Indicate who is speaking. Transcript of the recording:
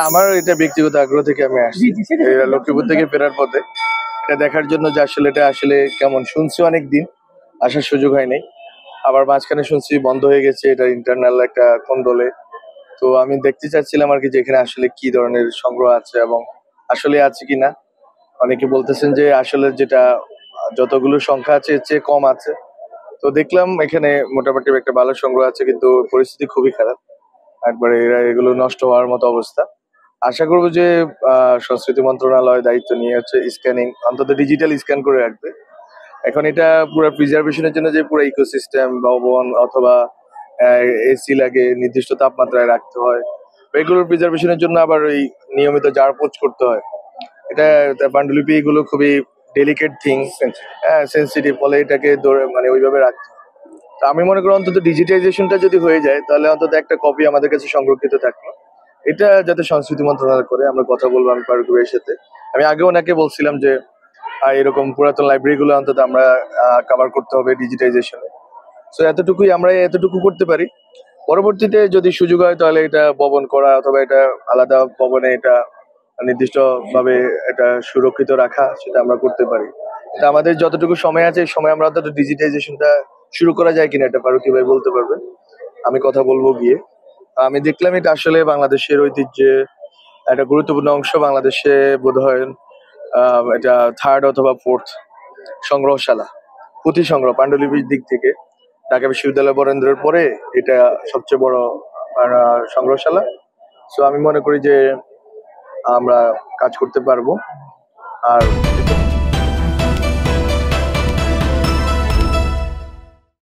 Speaker 1: আমার এটা ব্যক্তিগত আগ্রহ থেকে আমি আসছি লক্ষ্মীপুর থেকে ফেরার পথে এটা দেখার জন্য যে আসলে এটা আসলে কেমন শুনছি অনেক দিন আসার সুযোগ হয় নাই। আবার মাঝখানে শুনছি বন্ধ হয়ে গেছে, এটা ইন্টারনাল একটা কোন্দলে। তো আমি দেখতে চাচ্ছিলাম আর কি যে এখানে আসলে কি ধরনের সংগ্রহ আছে এবং আসলে আছে কিনা। অনেকে বলতেছেন যে আসলে যেটা যতগুলো সংখ্যা আছে এর চেয়ে কম আছে। তো দেখলাম এখানে মোটামুটি একটা ভালো সংগ্রহ আছে, কিন্তু পরিস্থিতি খুবই খারাপ, একবারে এগুলো নষ্ট হওয়ার মতো অবস্থা। আশা করবো যে সংস্কৃতি মন্ত্রণালয় দায়িত্ব নিয়ে হচ্ছে স্ক্যানিং, অন্তত ডিজিটাল স্ক্যান করে রাখবে। এখন এটা পুরো প্রিজার্ভেশনের জন্য যে পুরো ইকোসিস্টেম ভবন অথবা এসি লাগে, নির্দিষ্ট তাপমাত্রায় রাখতে হয়, এগুলোর প্রিজার্ভেশনের জন্য আবার ওই নিয়মিত জার পোচ করতে হয়। এটা পান্ডুলিপি এগুলো খুবই ডেলিকেট থিং, সেন্সিটিভ, ফলে এটাকে মানে ওইভাবে রাখতে হয়। তো আমি মনে করি অন্তত ডিজিটাইজেশনটা যদি হয়ে যায় তাহলে অন্তত একটা কপি আমাদের কাছে সংরক্ষিত থাকলো। এটা যাতে সংস্কৃতি মন্ত্রণালয় করে, আমরা কথা বলবো আমি ফারুক ভাইয়ের সাথে। আমি আগে ওনাকে বলছিলাম যে এরকম পুরাতন লাইব্রেরি গুলো অন্তত আমরা কভার করতে হবে ডিজিটাইজেশনে। তো এতটুকু করতে পারি। পরবর্তীতে যদি সুযোগ হয় তাহলে এটা ভবন করা অথবা এটা আলাদা ভবনে এটা নির্দিষ্ট ভাবে এটা সুরক্ষিত রাখা, সেটা আমরা করতে পারি। এটা আমাদের যতটুকু সময় আছে এই সময় আমরা অন্তত ডিজিটাইজেশনটা শুরু করা যায় কিনা এটা ফারুকি ভাই বলতে পারবেন। আমি কথা বলবো গিয়ে। আমি দেখলাম এটা আসলে বাংলাদেশের ঐতিহ্যে একটা গুরুত্বপূর্ণ অংশ। বাংলাদেশে বোধহয় এটা থার্ড অথবা ফোর্থ সংগ্রহশালা, পুঁথি সংগ্রহ পাণ্ডুলিপির দিক থেকে ঢাকা বিশ্ববিদ্যালয় বরেন্দ্রের পরে এটা সবচেয়ে বড় সংগ্রহশালা। তো আমি মনে করি যে আমরা কাজ করতে পারবো। আর